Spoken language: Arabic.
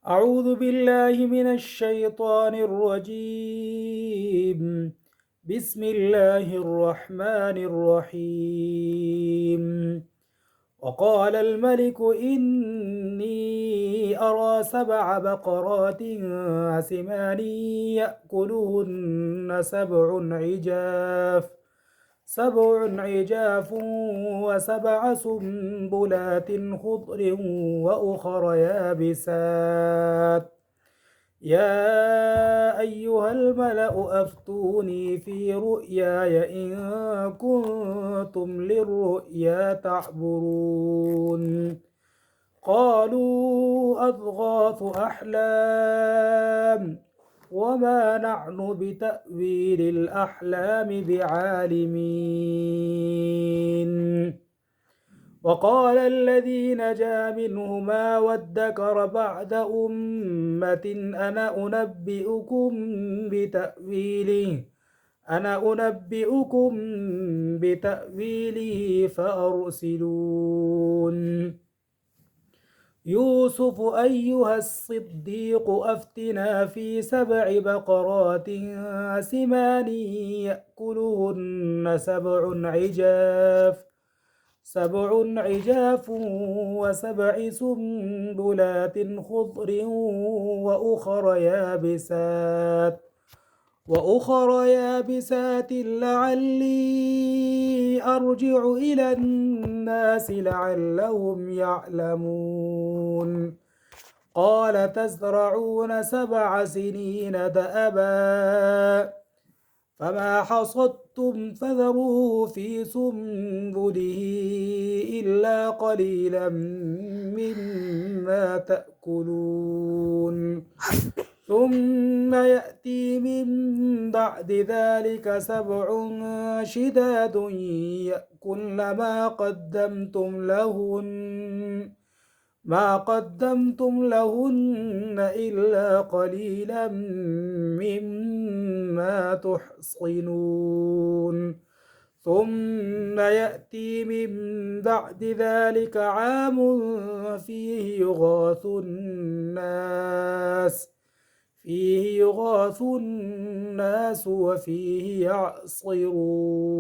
أعوذ بالله من الشيطان الرجيم. بسم الله الرحمن الرحيم. وقال الملك إني أرى 7 بقرات سمان يأكلهن 7 عجاف و7 سنبلات خضر وأخر يابسات. يا أيها الملأ أفتوني في رؤياي إن كنتم للرؤيا تعبرون. قالوا أضغاث أحلام وما نحن بتأويل الأحلام بعالمين. وقال الذي نجا منهما وادكر بعد أمة أنا أنبئكم بتأويله فأرسلون. يوسف أيها الصديق أفتنا في 7 بقرات سمان يأكلهن 7 عجاف و7 سنبلات خضر وأخر يابسات لعلي أرجع إلى الناس لعلهم يعلمون. قال تزرعون 7 سنين دأبا فما حصدتم فذروه في سنبله إلا قليلا مما تأكلون. ثم يأتي من بعد ذلك 7 شداد يأكلن ما قدمتم لهن إلا قليلا مما تحصنون. ثم يأتي من بعد ذلك عام فيه يغاث الناس وفيه يعصرون.